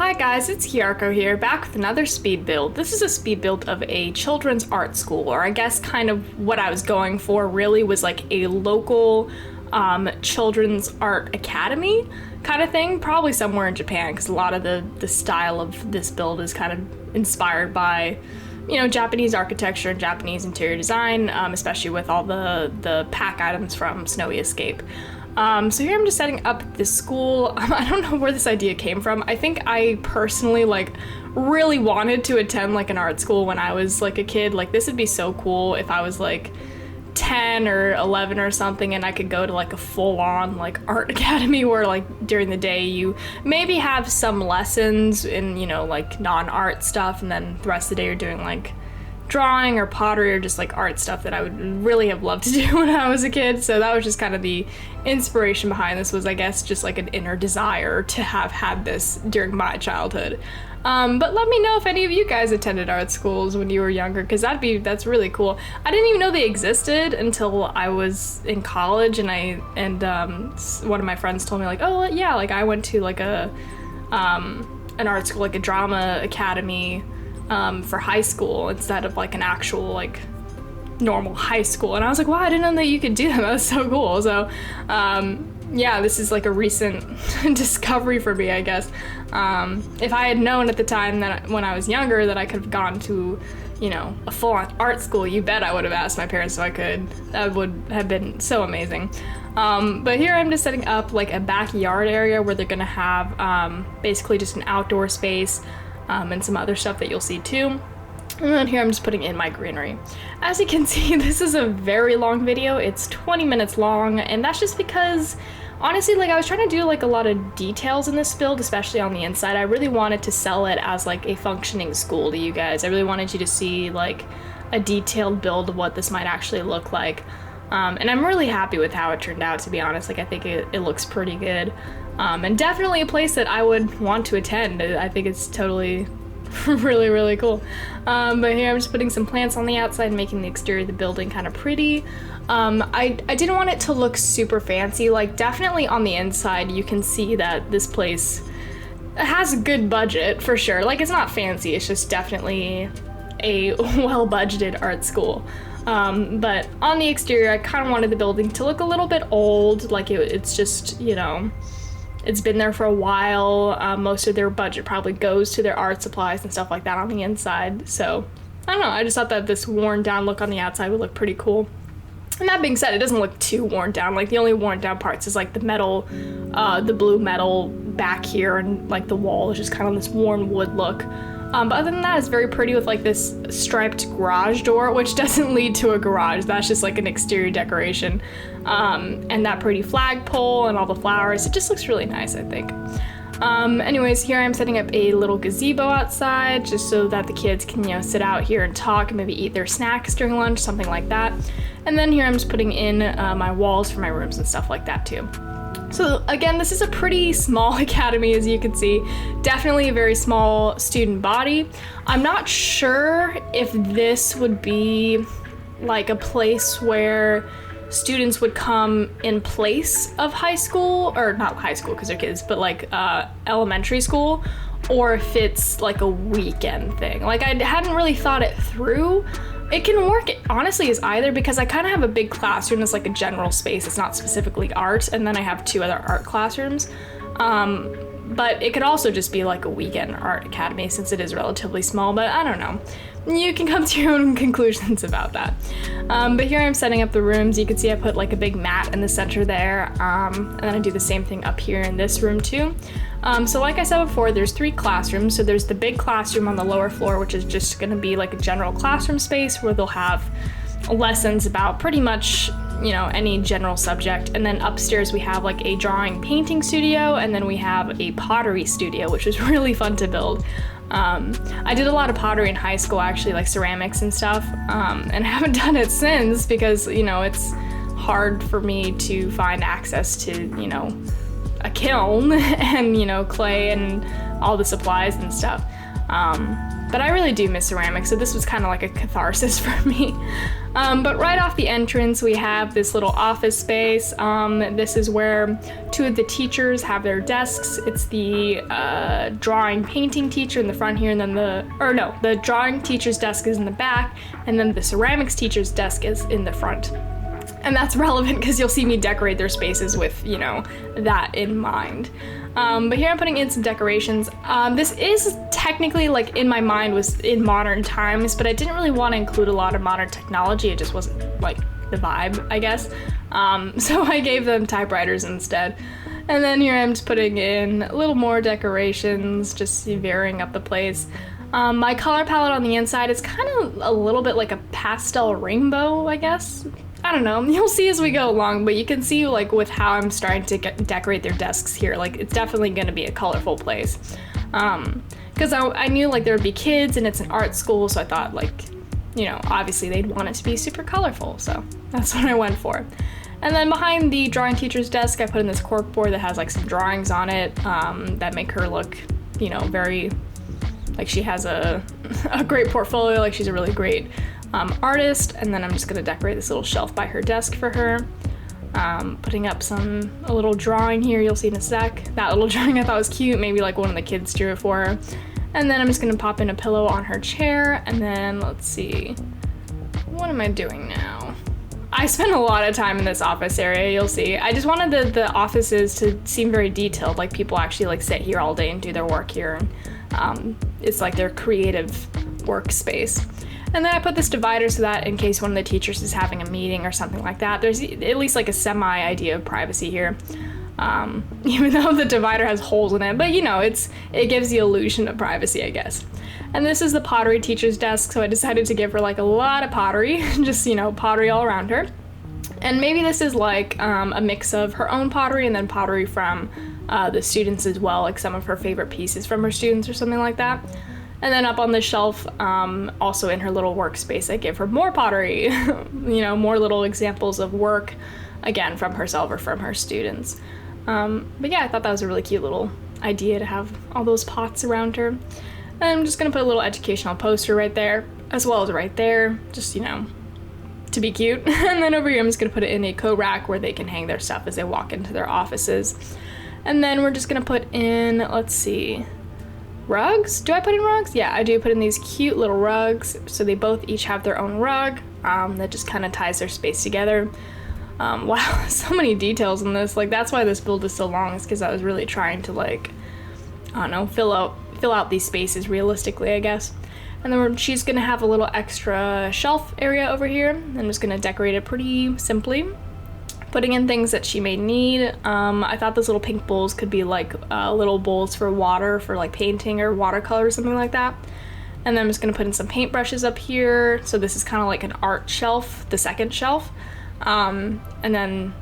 Hi guys, it's Hiyarko here, back with another speed build. This is a speed build of a children's art school, or I guess kind of what I was going for really was like a local children's art academy kind of thing, probably somewhere in Japan, because a lot of the style of this build is kind of inspired by, you know, Japanese architecture and Japanese interior design, especially with all the pack items from Snowy Escape. So here I'm just setting up this school. I don't know where this idea came from. I think I personally really wanted to attend like an art school when I was like a kid. Like this would be so cool if I was like 10 or 11 or something and I could go to like a full-on like art academy where like during the day you maybe have some lessons in, you know, like non-art stuff, and then the rest of the day you're doing like drawing or pottery or just like art stuff that I would really have loved to do when I was a kid. So that was just kind of the inspiration behind this, was I guess just like an inner desire to have had this during my childhood. But let me know if any of you guys attended art schools when you were younger, because that's really cool. I didn't even know they existed until I was in college, and one of my friends told me like, oh yeah, like I went to like an art school, like a drama academy for high school instead of like an actual like normal high school. And I was like, wow, I didn't know that you could do that. That's so cool. So yeah, this is like a recent discovery for me, I guess. If I had known at the time that when I was younger that I could have gone to, you know, a full-on art school, you bet I would have asked my parents if I could. That would have been so amazing. But here I'm just setting up like a backyard area where they're gonna have basically just an outdoor space and some other stuff that you'll see too. And then here I'm just putting in my greenery. As you can see, this is a very long video. It's 20 minutes long, and that's just because honestly, like I was trying to do like a lot of details in this build, especially on the inside. I really wanted to sell it as like a functioning school to you guys. I really wanted you to see like a detailed build of what this might actually look like. And I'm really happy with how it turned out, to be honest. Like I think it looks pretty good. And definitely a place that I would want to attend. I think it's totally really, really cool. But here I'm just putting some plants on the outside and making the exterior of the building kind of pretty. I didn't want it to look super fancy. Like definitely on the inside you can see that this place has a good budget for sure. Like it's not fancy, it's just definitely a well-budgeted art school. But on the exterior I kind of wanted the building to look a little bit old, like it's just, you know, it's been there for a while. Most of their budget probably goes to their art supplies and stuff like that on the inside. So, I don't know, I just thought that this worn down look on the outside would look pretty cool. And that being said, it doesn't look too worn down. Like the only worn down parts is like the metal, the blue metal back here, and like the wall is just kind of this worn wood look. But other than that, it's very pretty with like this striped garage door, which doesn't lead to a garage. That's just like an exterior decoration. And that pretty flagpole and all the flowers. It just looks really nice, I think. Anyways, here I'm setting up a little gazebo outside just so that the kids can, you know, sit out here and talk and maybe eat their snacks during lunch, something like that. And then here I'm just putting in my walls for my rooms and stuff like that too. So again, this is a pretty small academy, as you can see. Definitely a very small student body. I'm not sure if this would be like a place where students would come in place of high school, or not high school because they're kids, but like elementary school, or if it's like a weekend thing. Like I hadn't really thought it through. It can work honestly as either, because I kind of have a big classroom that's like a general space. It's not specifically art, and then I have 2 other art classrooms. But it could also just be like a weekend art academy since it is relatively small, but I don't know. You can come to your own conclusions about that. But here I'm setting up the rooms. You can see I put like a big mat in the center there, and then I do the same thing up here in this room too. So like I said before, there's 3 classrooms. So there's the big classroom on the lower floor, which is just gonna be like a general classroom space where they'll have lessons about pretty much, you know, any general subject. And then upstairs we have like a drawing painting studio, and then we have a pottery studio, which was really fun to build. I did a lot of pottery in high school, actually, like ceramics and stuff, and haven't done it since because, you know, it's hard for me to find access to, you know, a kiln and, you know, clay and all the supplies and stuff. But I really do miss ceramics, so this was kind of like a catharsis for me. But right off the entrance, we have this little office space. This is where two of the teachers have their desks. It's the drawing painting teacher in the front here, and then the drawing teacher's desk is in the back, and then the ceramics teacher's desk is in the front. And that's relevant because you'll see me decorate their spaces with, that in mind. But here I'm putting in some decorations. This is technically, like, in my mind was in modern times, but I didn't really want to include a lot of modern technology. It just wasn't, like, the vibe, I guess. So I gave them typewriters instead. And then here I'm just putting in a little more decorations, just varying up the place. My color palette on the inside is kind of a little bit like a pastel rainbow, I guess. I don't know, you'll see as we go along, but you can see, like, with how I'm starting to decorate their desks here, like, it's definitely going to be a colorful place. Because I knew, like, there would be kids and it's an art school, so I thought, like, obviously they'd want it to be super colorful, so that's what I went for. And then behind the drawing teacher's desk, I put in this cork board that has, like, some drawings on it that make her look, very, like, she has a great portfolio, like, she's a really great artist. And then I'm just gonna decorate this little shelf by her desk for her. Putting up a little drawing here, you'll see in a sec. That little drawing I thought was cute, maybe like one of the kids drew it for her. And then I'm just gonna pop in a pillow on her chair, and then let's see, what am I doing now? I spent a lot of time in this office area, you'll see. I just wanted the offices to seem very detailed, like people actually like sit here all day and do their work here. And it's like their creative workspace. And then I put this divider so that in case one of the teachers is having a meeting or something like that, there's at least like a semi idea of privacy here. Even though the divider has holes in it, but it gives the illusion of privacy, I guess. And this is the pottery teacher's desk, so I decided to give her like a lot of pottery, just, pottery all around her. And maybe this is like a mix of her own pottery and then pottery from the students as well, like some of her favorite pieces from her students or something like that. And then up on the shelf, also in her little workspace, I gave her more pottery, more little examples of work, again, from herself or from her students. But yeah, I thought that was a really cute little idea to have all those pots around her. And I'm just gonna put a little educational poster right there, as well as right there, just, to be cute. And then over here, I'm just gonna put it in a coat rack where they can hang their stuff as they walk into their offices. And then we're just gonna put in, let's see, rugs? Do I put in rugs? Yeah, I do put in these cute little rugs. So they both each have their own rug that just kind of ties their space together. Wow, so many details in this. Like, that's why this build is so long, is because I was really trying to, like, I don't know, fill out these spaces realistically, I guess. And then she's gonna have a little extra shelf area over here. I'm just gonna decorate it pretty simply, putting in things that she may need. I thought those little pink bowls could be like little bowls for water, for like painting or watercolor or something like that. And then I'm just gonna put in some paintbrushes up here. So this is kind of like an art shelf, the second shelf. And then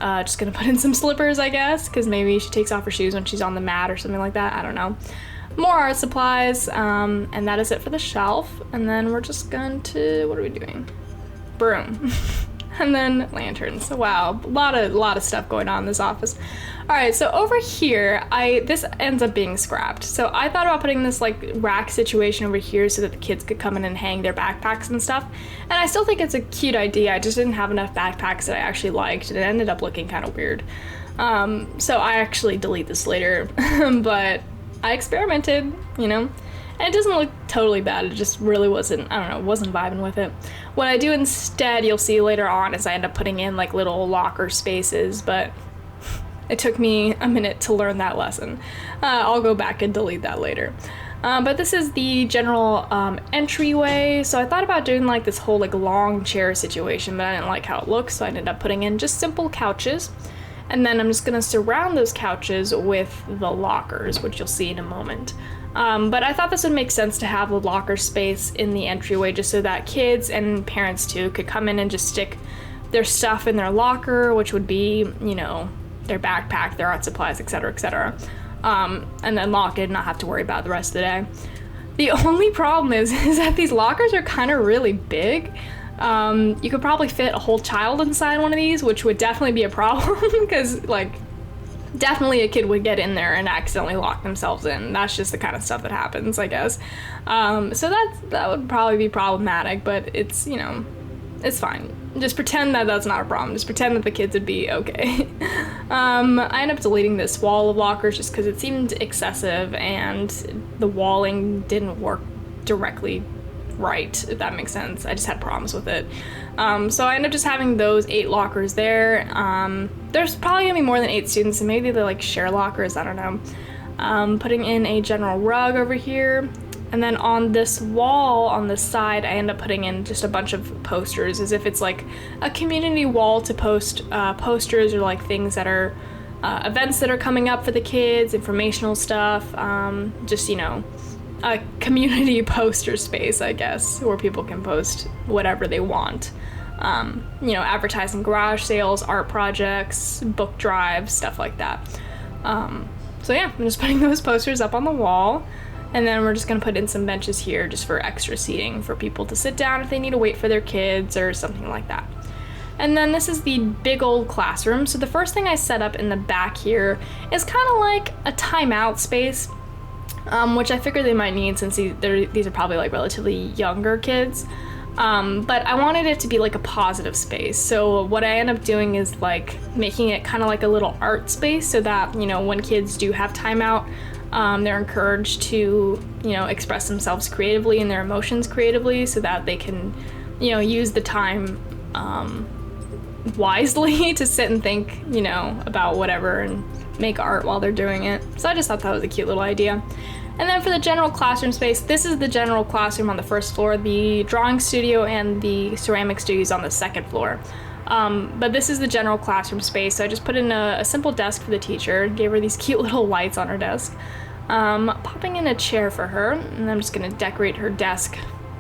just gonna put in some slippers, I guess, because maybe she takes off her shoes when she's on the mat or something like that, I don't know. More art supplies, and that is it for the shelf. And then we're just going to, what are we doing? Broom. And then lanterns. Wow, a lot of stuff going on in this office. All right, so over here, this ends up being scrapped. So I thought about putting this like rack situation over here so that the kids could come in and hang their backpacks and stuff. And I still think it's a cute idea. I just didn't have enough backpacks that I actually liked, and it ended up looking kind of weird. So I actually delete this later, but I experimented, and it doesn't look totally bad. It just really wasn't vibing with it. What I do instead, you'll see later on, is I end up putting in like little locker spaces, but it took me a minute to learn that lesson. I'll go back and delete that later. But this is the general entryway. So I thought about doing like this whole like long chair situation, but I didn't like how it looks, so I ended up putting in just simple couches. And then I'm just gonna surround those couches with the lockers, which you'll see in a moment. But I thought this would make sense to have the locker space in the entryway just so that kids and parents too could come in and just stick their stuff in their locker, which would be, their backpack, their art supplies, etc., etc. And then lock it and not have to worry about it the rest of the day. The only problem is that these lockers are kind of really big. You could probably fit a whole child inside one of these, which would definitely be a problem because, like, definitely a kid would get in there and accidentally lock themselves in. That's just the kind of stuff that happens, I guess. So that would probably be problematic, but it's, it's fine. Just pretend that that's not a problem. Just pretend that the kids would be okay. I ended up deleting this wall of lockers just because it seemed excessive and the walling didn't work directly right, if that makes sense. I just had problems with it. So I ended up just having those 8 lockers there. There's probably gonna be more than 8 students, and maybe they like share lockers, I don't know. Putting in a general rug over here. And then on this wall on this side, I end up putting in just a bunch of posters, as if it's like a community wall to post posters or like things that are events that are coming up for the kids, informational stuff, just, you know, a community poster space, I guess, where people can post whatever they want. You know, advertising garage sales, art projects, book drives, stuff like that. So yeah, I'm just putting those posters up on the wall. And then we're just gonna put in some benches here just for extra seating for people to sit down if they need to wait for their kids or something like that. And then this is the big old classroom. So the first thing I set up in the back here is kind of like a timeout space, which I figured they might need since these are probably like relatively younger kids. But I wanted it to be like a positive space. So what I end up doing is like making it kind of like a little art space so that, you know, when kids do have timeout, they're encouraged to, you know, express themselves creatively and their emotions creatively so that they can, you know, use the time wisely to sit and think, you know, about whatever and make art while they're doing it. So I just thought that was a cute little idea. And then for the general classroom space, this is the general classroom on the first floor. The drawing studio and the ceramic studio is on the second floor. But this is the general classroom space. So I just put in a simple desk for the teacher, gave her these cute little lights on her desk, popping in a chair for her, and I'm just gonna decorate her desk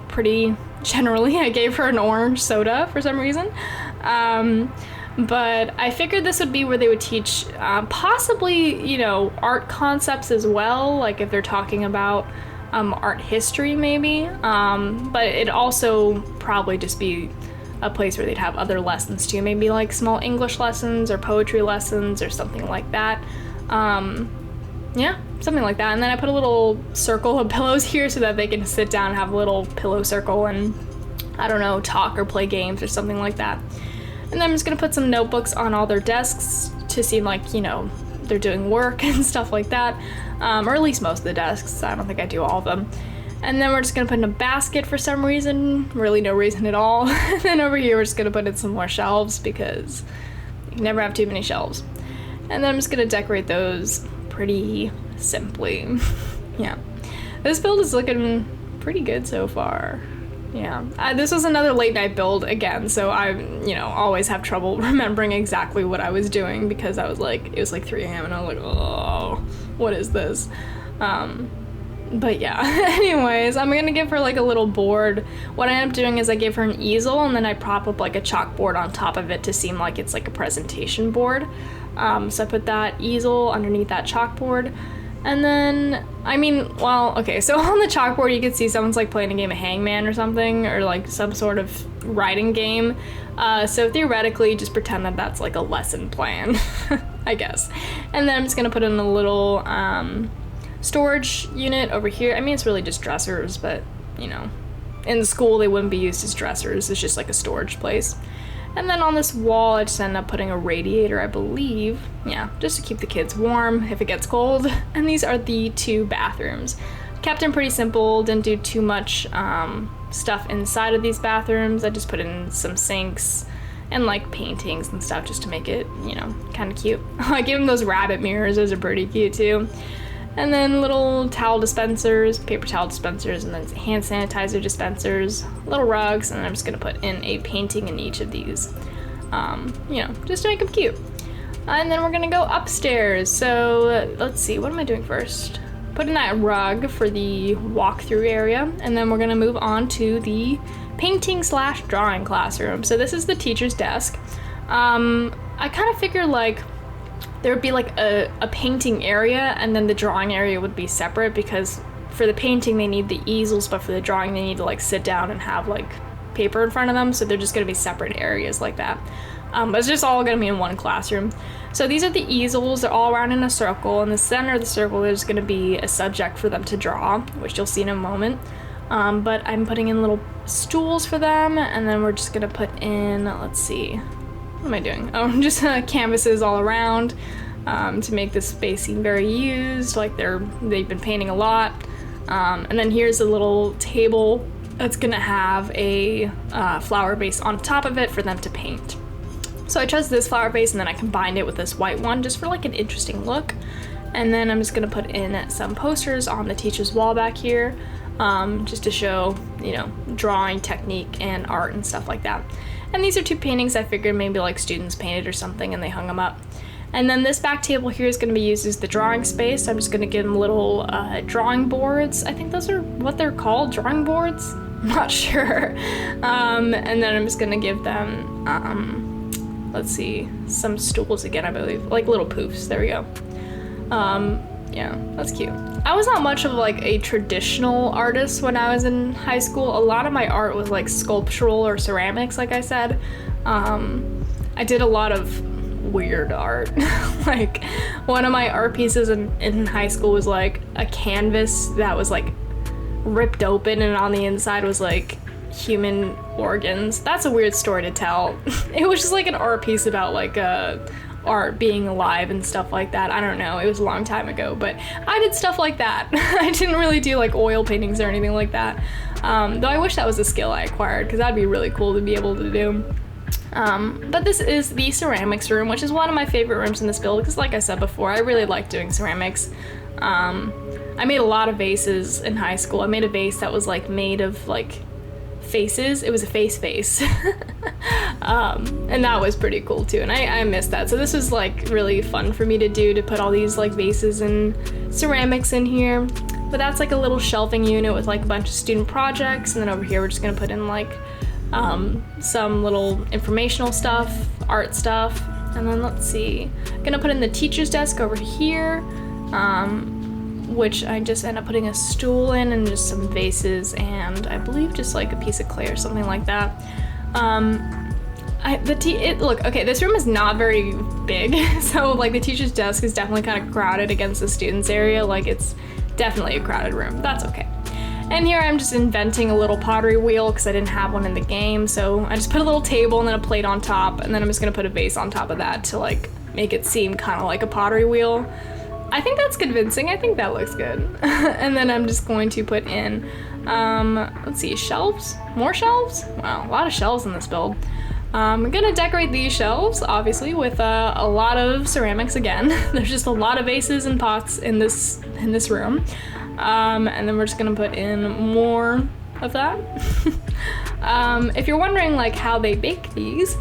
pretty generally. I gave her an orange soda for some reason. But I figured this would be where they would teach possibly, you know, art concepts as well, like if they're talking about art history maybe, but it'd also probably just be a place where they'd have other lessons too, maybe like small English lessons or poetry lessons or something like that. Yeah, something like that. And then I put a little circle of pillows here so that they can sit down and have a little pillow circle and, I don't know, talk or play games or something like that. And then I'm just gonna put some notebooks on all their desks to seem like, you know, they're doing work and stuff like that, or at least most of the desks. I don't think I do all of them. And then we're just gonna put in a basket for some reason, really no reason at all. And then over here we're just gonna put in some more shelves because you can never have too many shelves. And then I'm just gonna decorate those pretty simply. Yeah, this build is looking pretty good so far. Yeah, this was another late night build again, so I, you know, always have trouble remembering exactly what I was doing because I was like, it was like 3 a.m. and I was like, oh, what is this? But yeah, anyways, I'm gonna give her like a little board. What I end up doing is I give her an easel and then I prop up like a chalkboard on top of it to seem like it's like a presentation board. So I put that easel underneath that chalkboard. And then, I mean, well, okay, so on the chalkboard you can see someone's like playing a game of Hangman or something, or like some sort of writing game. So theoretically, just pretend that that's like a lesson plan, I guess. And then I'm just gonna put in a little storage unit over here. I mean, it's really just dressers, but, you know, in school they wouldn't be used as dressers. It's just like a storage place. And then on this wall, I just end up putting a radiator, I believe. Yeah, just to keep the kids warm if it gets cold. And these are the 2 bathrooms. Kept them pretty simple, didn't do too much stuff inside of these bathrooms. I just put in some sinks and like paintings and stuff just to make it, you know, kind of cute. I gave them those rabbit mirrors, those are pretty cute too. And then little towel dispensers, paper towel dispensers, and then hand sanitizer dispensers, little rugs, and I'm just gonna put in a painting in each of these, you know, just to make them cute. And then we're gonna go upstairs. So let's see, what am I doing first? Put in that rug for the walkthrough area, and then we're gonna move on to the painting/drawing classroom. So this is the teacher's desk. I kind of figured like there would be like a painting area and then the drawing area would be separate because for the painting they need the easels, but for the drawing they need to like sit down and have like paper in front of them, so they're just gonna be separate areas like that. But it's just all gonna be in one classroom. So these are the easels, they're all around in a circle. In the center of the circle there's gonna be a subject for them to draw, which you'll see in a moment. But I'm putting in little stools for them, and then we're just gonna put in, let's see, what am I doing? Oh, just canvases all around to make this space seem very used, like they've been painting a lot. And then here's a little table that's gonna have a flower vase on top of it for them to paint. So I chose this flower vase and then I combined it with this white one just for like an interesting look. And then I'm just gonna put in some posters on the teacher's wall back here, just to show, you know, drawing technique and art and stuff like that. And these are 2 paintings I figured maybe like students painted or something and they hung them up. And then this back table here is going to be used as the drawing space. I'm just going to give them little drawing boards. I think those are what they're called, drawing boards? I'm not sure. And then I'm just going to give them, let's see, some stools again, I believe. Like little poofs. There we go. Yeah, that's cute. I was not much of like a traditional artist when I was in high school. A lot of my art was like sculptural or ceramics, like I said. I did a lot of weird art. Like one of my art pieces in high school was like a canvas that was like ripped open and on the inside was like human organs. That's a weird story to tell. It was just like an art piece about like art being alive and stuff like that. I don't know, it was a long time ago, but I did stuff like that. I didn't really do like oil paintings or anything like that, though I wish that was a skill I acquired because that'd be really cool to be able to do. But this is the ceramics room, which is one of my favorite rooms in this build because like I said before, I really like doing ceramics. I made a lot of vases in high school. I made a vase that was like made of like faces. It was a face. And that was pretty cool too, and I missed that. So this was like really fun for me to do, to put all these like vases and ceramics in here. But that's like a little shelving unit with like a bunch of student projects, and then over here we're just gonna put in like some little informational stuff, art stuff, and then let's see, I'm gonna put in the teacher's desk over here, which I just end up putting a stool in and just some vases and I believe just like a piece of clay or something like that. Look, okay, this room is not very big, so like the teacher's desk is definitely kind of crowded against the students area. Like it's definitely a crowded room. That's okay. And here I'm just inventing a little pottery wheel because I didn't have one in the game, so I just put a little table and then a plate on top, and then I'm just gonna put a vase on top of that to like make it seem kind of like a pottery wheel. I think that's convincing. I think that looks good. And then I'm just going to put in, let's see, shelves? More shelves? Wow, a lot of shelves in this build. I'm gonna decorate these shelves, obviously, with a lot of ceramics again. There's just a lot of vases and pots in this room. And then we're just gonna put in more of that. If you're wondering like how they bake these,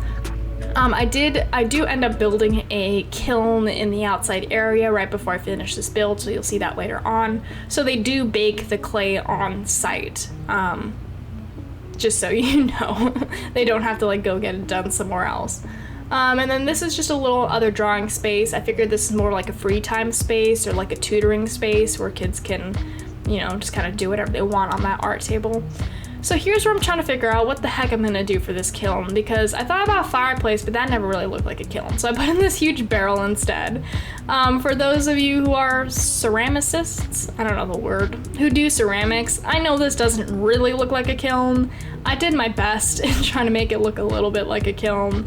I do end up building a kiln in the outside area right before I finish this build, so you'll see that later on. So they do bake the clay on site, just so you know. They don't have to like go get it done somewhere else. And then this is just a little other drawing space. I figured this is more like a free time space or like a tutoring space where kids can, you know, just kind of do whatever they want on that art table. So here's where I'm trying to figure out what the heck I'm gonna do for this kiln, because I thought about a fireplace, but that never really looked like a kiln. So I put in this huge barrel instead. For those of you who are ceramicists, I don't know the word, who do ceramics, I know this doesn't really look like a kiln. I did my best in trying to make it look a little bit like a kiln.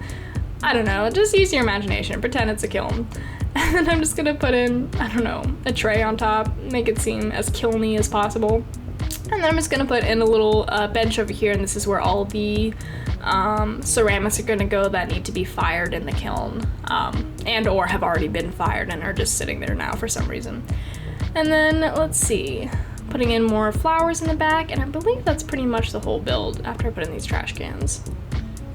I don't know, just use your imagination, pretend it's a kiln. And then I'm just gonna put in, I don't know, a tray on top, make it seem as kilny as possible. And then I'm just gonna put in a little bench over here, and this is where all the ceramics are gonna go that need to be fired in the kiln, and or have already been fired and are just sitting there now for some reason. And then, let's see, putting in more flowers in the back, and I believe that's pretty much the whole build after I put in these trash cans.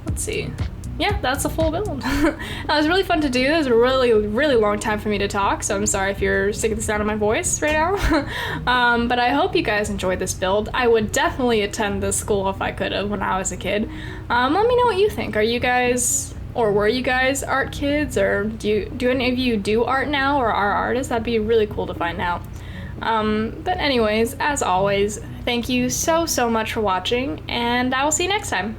Let's see. Yeah, that's a full build. That was really fun to do. It was a really, really long time for me to talk, so I'm sorry if you're sick of the sound of my voice right now. But I hope you guys enjoyed this build. I would definitely attend this school if I could have when I was a kid. Let me know what you think. Are you guys, or were you guys art kids, or do any of you do art now or are artists? That'd be really cool to find out. But anyways, as always, thank you so much for watching, and I will see you next time.